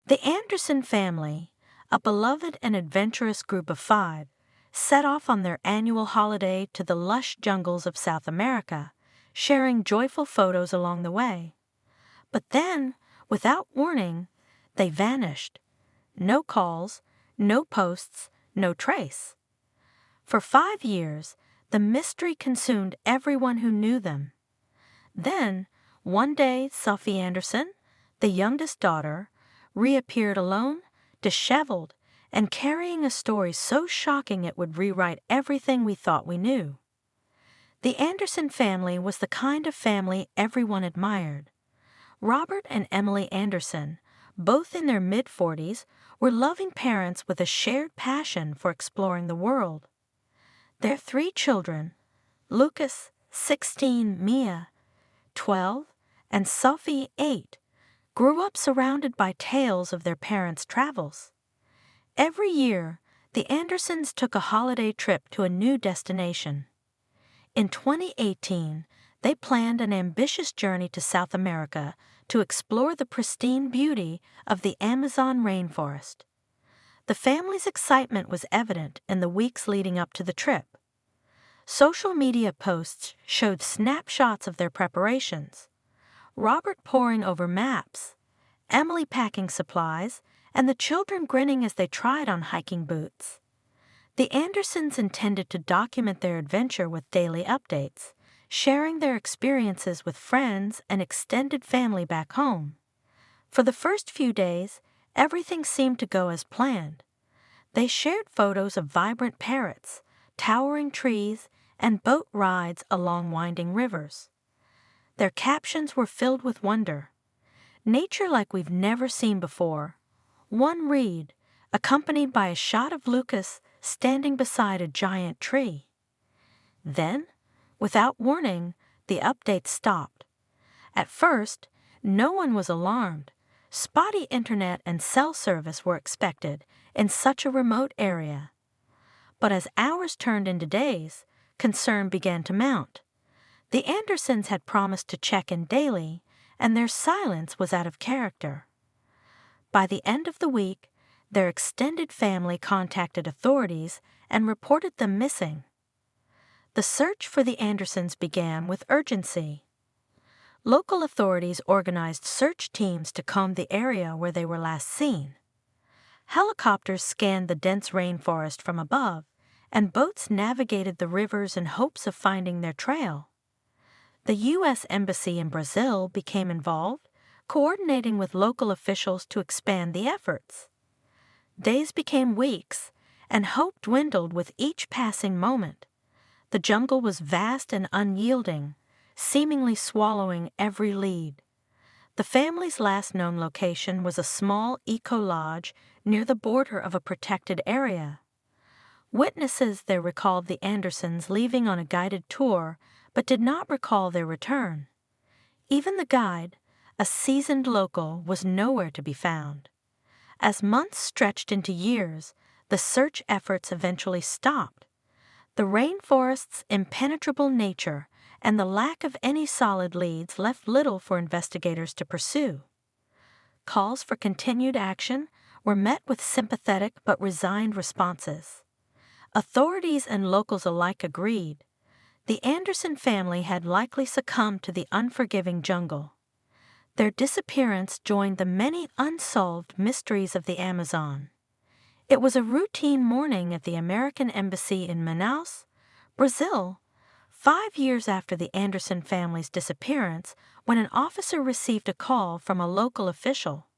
The Anderson family, a beloved and adventurous group of 5, set off on their annual holiday to the lush jungles of South America, sharing joyful photos along the way. But then, without warning, they vanished. No calls, no posts, no trace. For 5 years, the mystery consumed everyone who knew them. Then, one day, Sophie Anderson, the youngest daughter, reappeared alone, disheveled, and carrying a story so shocking it would rewrite everything we thought we knew. The Anderson family was the kind of family everyone admired. Robert and Emily Anderson, both in their mid-40s, were loving parents with a shared passion for exploring the world. Their 3 children, Lucas, 16, Mia, 12, and Sophie, 8, grew up surrounded by tales of their parents' travels. Every year, the Andersons took a holiday trip to a new destination. In 2018, they planned an ambitious journey to South America to explore the pristine beauty of the Amazon rainforest. The family's excitement was evident in the weeks leading up to the trip. Social media posts showed snapshots of their preparations. Robert poring over maps, Emily packing supplies, and the children grinning as they tried on hiking boots. The Andersons intended to document their adventure with daily updates, sharing their experiences with friends and extended family back home. For the first few days, everything seemed to go as planned. They shared photos of vibrant parrots, towering trees, and boat rides along winding rivers. Their captions were filled with wonder. Nature like we've never seen before. One read, accompanied by a shot of Lucas standing beside a giant tree. Then, without warning, the update stopped. At first, no one was alarmed. Spotty internet and cell service were expected in such a remote area. But as hours turned into days, concern began to mount. The Andersons had promised to check in daily, and their silence was out of character. By the end of the week, their extended family contacted authorities and reported them missing. The search for the Andersons began with urgency. Local authorities organized search teams to comb the area where they were last seen. Helicopters scanned the dense rainforest from above, and boats navigated the rivers in hopes of finding their trail. The U.S. Embassy in Brazil became involved, coordinating with local officials to expand the efforts. Days became weeks, and hope dwindled with each passing moment. The jungle was vast and unyielding, seemingly swallowing every lead. The family's last known location was a small eco-lodge near the border of a protected area. Witnesses there recalled the Andersons leaving on a guided tour, but did not recall their return. Even the guide, a seasoned local, was nowhere to be found. As months stretched into years, the search efforts eventually stopped. The rainforest's impenetrable nature and the lack of any solid leads left little for investigators to pursue. Calls for continued action were met with sympathetic but resigned responses. Authorities and locals alike agreed. The Anderson family had likely succumbed to the unforgiving jungle. Their disappearance joined the many unsolved mysteries of the Amazon. It was a routine morning at the American Embassy in Manaus, Brazil, 5 years after the Anderson family's disappearance, when an officer received a call from a local official.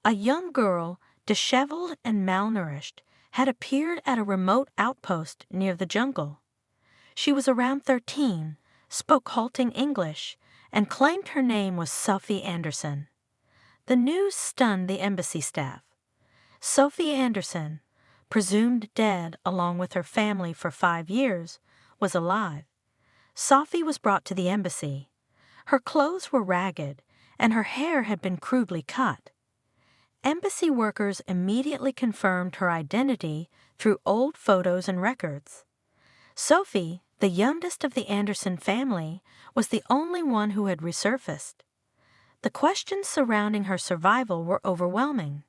A young girl, disheveled and malnourished, had appeared at a remote outpost near the jungle. She was around 13, spoke halting English, and claimed her name was Sophie Anderson. The news stunned the embassy staff. Sophie Anderson, presumed dead along with her family for 5 years, was alive. Sophie was brought to the embassy. Her clothes were ragged, and her hair had been crudely cut. Embassy workers immediately confirmed her identity through old photos and records. Sophie, the youngest of the Anderson family, was the only one who had resurfaced. The questions surrounding her survival were overwhelming.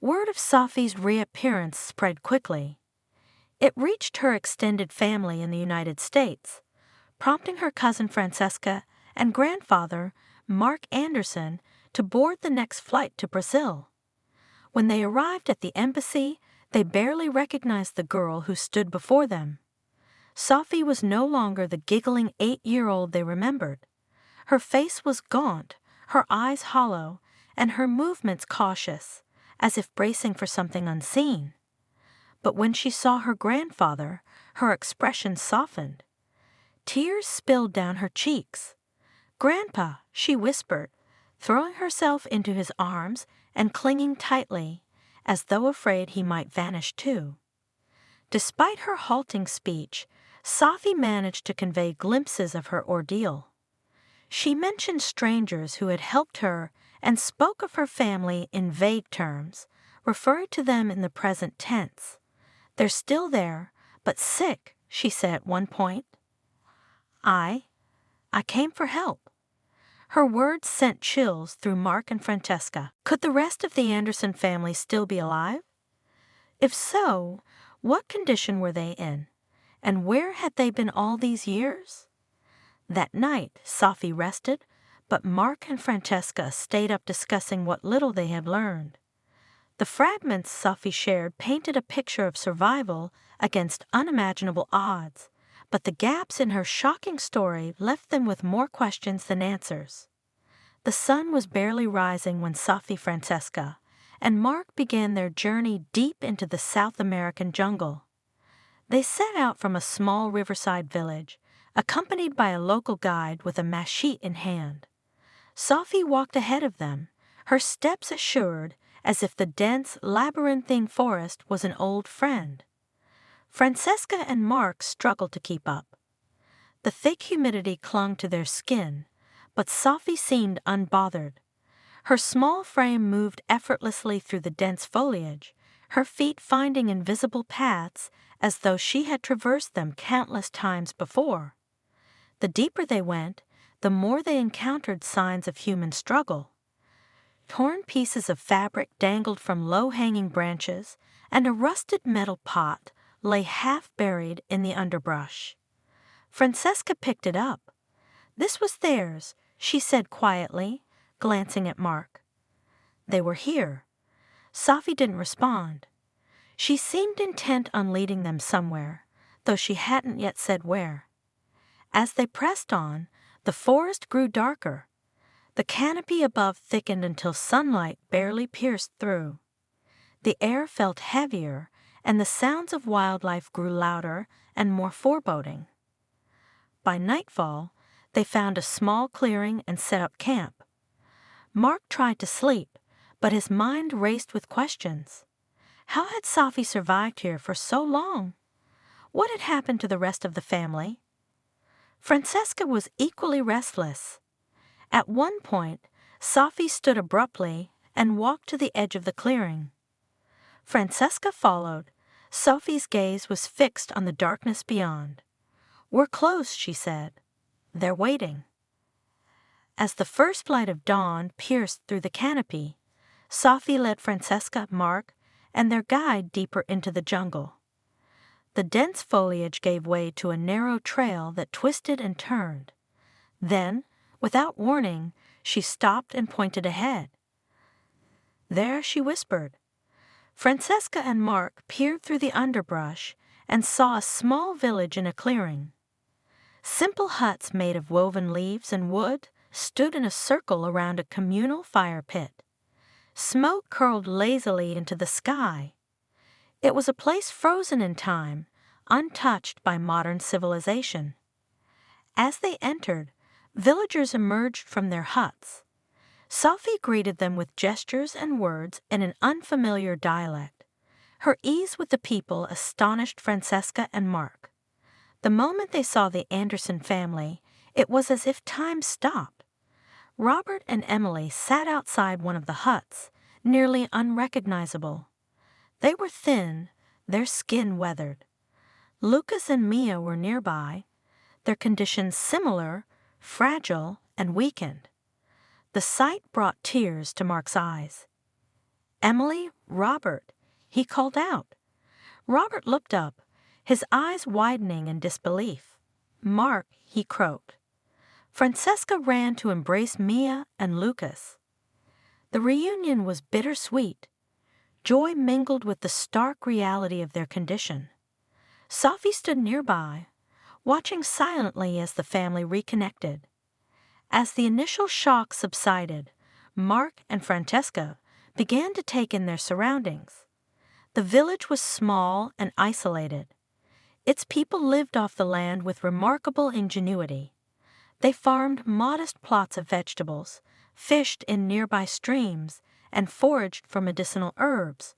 Word of Sophie's reappearance spread quickly. It reached her extended family in the United States, prompting her cousin Francesca and grandfather, Mark Anderson, to board the next flight to Brazil. When they arrived at the embassy, they barely recognized the girl who stood before them. Sophie was no longer the giggling 8-year-old they remembered. Her face was gaunt, her eyes hollow, and her movements cautious, as if bracing for something unseen. But when she saw her grandfather, her expression softened. Tears spilled down her cheeks. "Grandpa," she whispered, throwing herself into his arms and clinging tightly, as though afraid he might vanish too. Despite her halting speech, Sophie managed to convey glimpses of her ordeal. She mentioned strangers who had helped her and spoke of her family in vague terms, referring to them in the present tense. "They're still there, but sick," she said at one point. I came for help." Her words sent chills through Mark and Francesca. Could the rest of the Anderson family still be alive? If so, what condition were they in? And where had they been all these years? That night, Sophie rested, but Mark and Francesca stayed up discussing what little they had learned. The fragments Sophie shared painted a picture of survival against unimaginable odds, but the gaps in her shocking story left them with more questions than answers. The sun was barely rising when Sophie, Francesca, and Mark began their journey deep into the South American jungle. They set out from a small riverside village, accompanied by a local guide with a machete in hand. Sophie walked ahead of them, her steps assured, as if the dense, labyrinthine forest was an old friend. Francesca and Mark struggled to keep up. The thick humidity clung to their skin, but Sophie seemed unbothered. Her small frame moved effortlessly through the dense foliage, her feet finding invisible paths as though she had traversed them countless times before. The deeper they went, the more they encountered signs of human struggle. Torn pieces of fabric dangled from low-hanging branches, and a rusted metal pot lay half-buried in the underbrush. Francesca picked it up. "This was theirs," she said quietly, glancing at Mark. They were here. Sophie didn't respond. She seemed intent on leading them somewhere, though she hadn't yet said where. As they pressed on, the forest grew darker. The canopy above thickened until sunlight barely pierced through. The air felt heavier, and the sounds of wildlife grew louder and more foreboding. By nightfall, they found a small clearing and set up camp. Mark tried to sleep, but his mind raced with questions. How had Sophie survived here for so long? What had happened to the rest of the family? Francesca was equally restless. At one point, Sophie stood abruptly and walked to the edge of the clearing. Francesca followed. Sophie's gaze was fixed on the darkness beyond. "We're close," she said. "They're waiting." As the first light of dawn pierced through the canopy, Sophie led Francesca, Mark, and their guide deeper into the jungle. The dense foliage gave way to a narrow trail that twisted and turned. Then, without warning, she stopped and pointed ahead. "There," she whispered. Francesca and Mark peered through the underbrush and saw a small village in a clearing. Simple huts made of woven leaves and wood stood in a circle around a communal fire pit. Smoke curled lazily into the sky. It was a place frozen in time, untouched by modern civilization. As they entered, villagers emerged from their huts. Sophie greeted them with gestures and words in an unfamiliar dialect. Her ease with the people astonished Francesca and Mark. The moment they saw the Anderson family, it was as if time stopped. Robert and Emily sat outside one of the huts, nearly unrecognizable. They were thin, their skin weathered. Lucas and Mia were nearby, their conditions similar, fragile, and weakened. The sight brought tears to Mark's eyes. "Emily, Robert," he called out. Robert looked up, his eyes widening in disbelief. "Mark," he croaked. Francesca ran to embrace Mia and Lucas. The reunion was bittersweet. Joy mingled with the stark reality of their condition. Sophie stood nearby, watching silently as the family reconnected. As the initial shock subsided, Mark and Francesca began to take in their surroundings. The village was small and isolated. Its people lived off the land with remarkable ingenuity. They farmed modest plots of vegetables, fished in nearby streams, and foraged for medicinal herbs.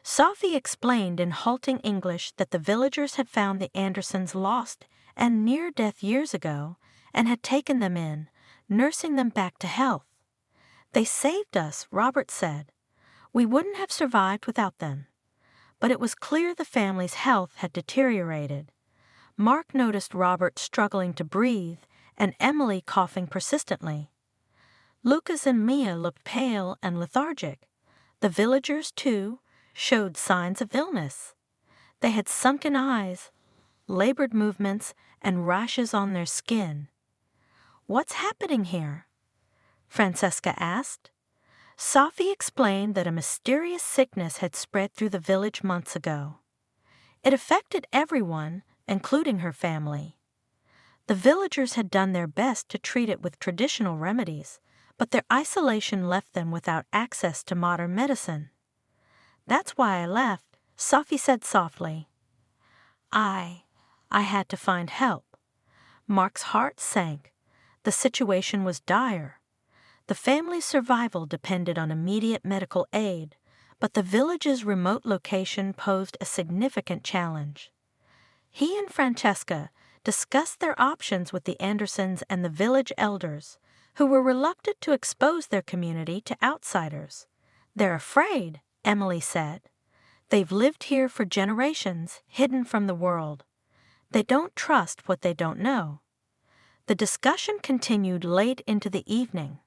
Sophie explained in halting English that the villagers had found the Andersons lost and near death years ago and had taken them in, nursing them back to health. "They saved us," Robert said. "We wouldn't have survived without them." But it was clear the family's health had deteriorated. Mark noticed Robert struggling to breathe and Emily coughing persistently. Lucas and Mia looked pale and lethargic. The villagers, too, showed signs of illness. They had sunken eyes, labored movements, and rashes on their skin. "What's happening here?" Francesca asked. Sophie explained that a mysterious sickness had spread through the village months ago. It affected everyone, including her family. The villagers had done their best to treat it with traditional remedies, but their isolation left them without access to modern medicine. "That's why I left," Sophie said softly. I had to find help." Mark's heart sank. The situation was dire. The family's survival depended on immediate medical aid, but the village's remote location posed a significant challenge. He and Francesca discussed their options with the Andersons and the village elders, who were reluctant to expose their community to outsiders. "They're afraid," Emily said. "They've lived here for generations, hidden from the world. They don't trust what they don't know." The discussion continued late into the evening,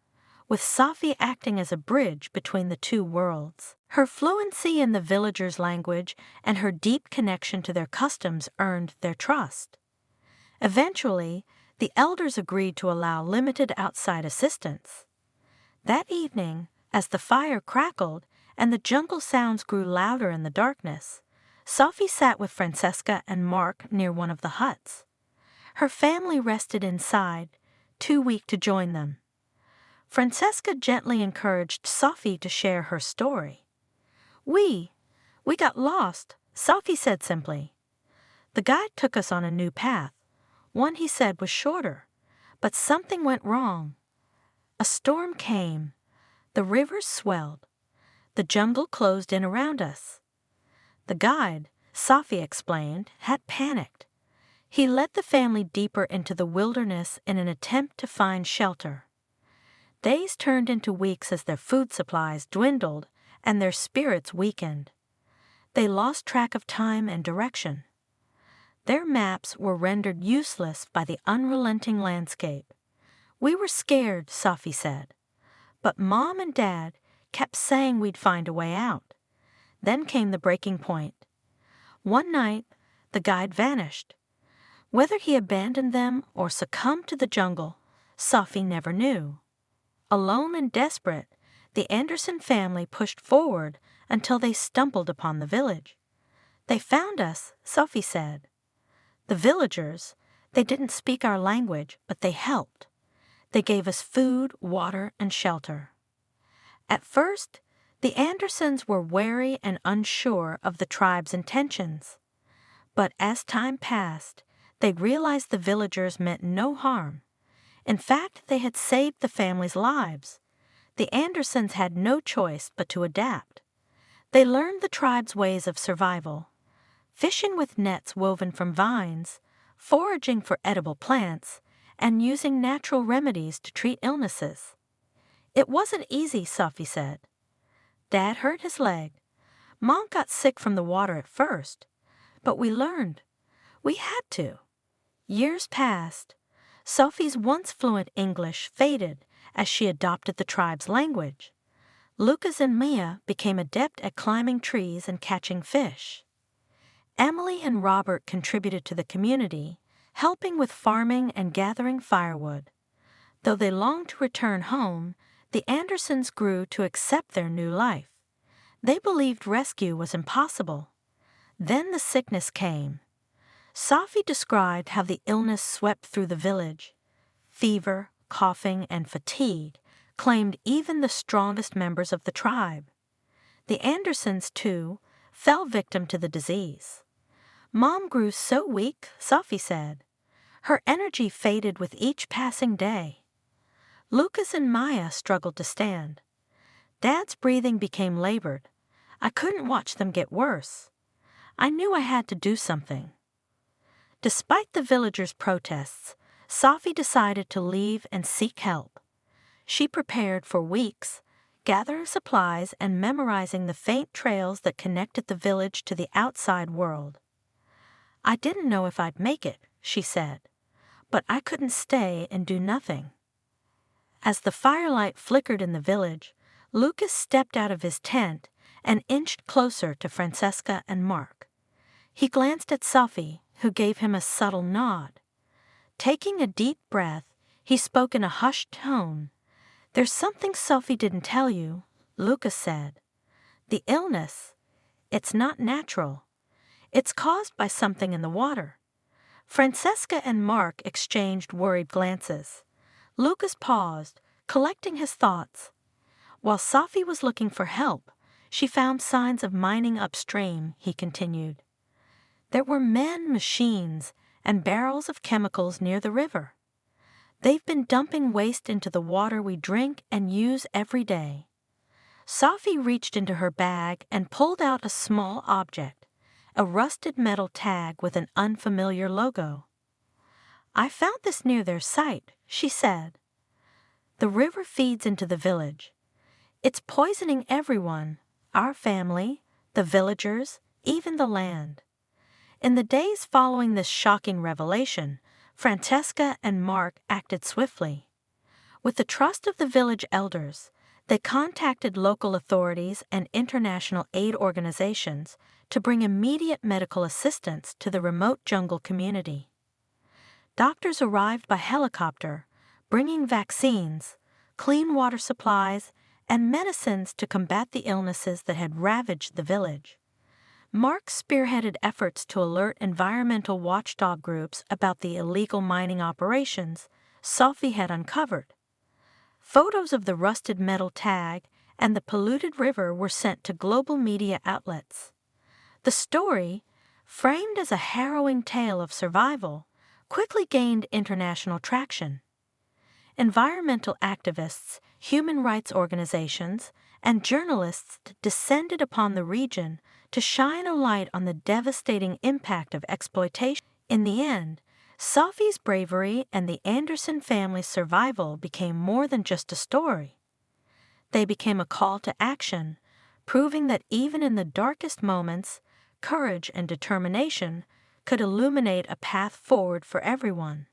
with Sophie acting as a bridge between the two worlds. Her fluency in the villagers' language and her deep connection to their customs earned their trust. Eventually, the elders agreed to allow limited outside assistance. That evening, as the fire crackled and the jungle sounds grew louder in the darkness, Sophie sat with Francesca and Mark near one of the huts. Her family rested inside, too weak to join them. Francesca gently encouraged Sophie to share her story. We got lost," Sophie said simply. "The guide took us on a new path, one he said was shorter, but something went wrong. A storm came, the rivers swelled, the jungle closed in around us. The guide," Sophie explained, "had panicked. He led the family deeper into the wilderness in an attempt to find shelter. Days turned into weeks as their food supplies dwindled and their spirits weakened. They lost track of time and direction. Their maps were rendered useless by the unrelenting landscape. We were scared," Sophie said. "But Mom and Dad kept saying we'd find a way out." Then came the breaking point. One night, the guide vanished. Whether he abandoned them or succumbed to the jungle, Sophie never knew. Alone and desperate, the Anderson family pushed forward until they stumbled upon the village. "They found us," Sophie said. "The villagers, they didn't speak our language, but they helped. They gave us food, water, and shelter." At first, the Andersons were wary and unsure of the tribe's intentions. But as time passed, they realized the villagers meant no harm. In fact, they had saved the family's lives. The Andersons had no choice but to adapt. They learned the tribe's ways of survival: fishing with nets woven from vines, foraging for edible plants, and using natural remedies to treat illnesses. "It wasn't easy," Sophie said. "Dad hurt his leg. Mom got sick from the water at first. But we learned. We had to." Years passed. Sophie's once fluent English faded as she adopted the tribe's language. Lucas and Mia became adept at climbing trees and catching fish. Emily and Robert contributed to the community, helping with farming and gathering firewood. Though they longed to return home, the Andersons grew to accept their new life. They believed rescue was impossible. Then the sickness came. Sophie described how the illness swept through the village. Fever, coughing, and fatigue claimed even the strongest members of the tribe. The Andersons, too, fell victim to the disease. Mom grew so weak, Sophie said. Her energy faded with each passing day. Lucas and Maya struggled to stand. Dad's breathing became labored. I couldn't watch them get worse. I knew I had to do something. Despite the villagers' protests, Sophie decided to leave and seek help. She prepared for weeks, gathering supplies and memorizing the faint trails that connected the village to the outside world. I didn't know if I'd make it, she said, but I couldn't stay and do nothing. As the firelight flickered in the village, Lucas stepped out of his tent and inched closer to Francesca and Mark. He glanced at Sophie, who gave him a subtle nod. Taking a deep breath, he spoke in a hushed tone. "There's something Sophie didn't tell you," Lucas said. "The illness, it's not natural. It's caused by something in the water." Francesca and Mark exchanged worried glances. Lucas paused, collecting his thoughts. While Sophie was looking for help, she found signs of mining upstream, he continued. There were men, machines, and barrels of chemicals near the river. They've been dumping waste into the water we drink and use every day. Sophie reached into her bag and pulled out a small object, a rusted metal tag with an unfamiliar logo. "I found this near their site," she said. "The river feeds into the village. It's poisoning everyone, our family, the villagers, even the land." In the days following this shocking revelation, Francesca and Mark acted swiftly. With the trust of the village elders, they contacted local authorities and international aid organizations to bring immediate medical assistance to the remote jungle community. Doctors arrived by helicopter, bringing vaccines, clean water supplies, and medicines to combat the illnesses that had ravaged the village. Mark spearheaded efforts to alert environmental watchdog groups about the illegal mining operations Sophie had uncovered. Photos of the rusted metal tag and the polluted river were sent to global media outlets. The story, framed as a harrowing tale of survival, quickly gained international traction. Environmental activists, human rights organizations, and journalists descended upon the region to shine a light on the devastating impact of exploitation. In the end, Sophie's bravery and the Anderson family's survival became more than just a story. They became a call to action, proving that even in the darkest moments, courage and determination could illuminate a path forward for everyone.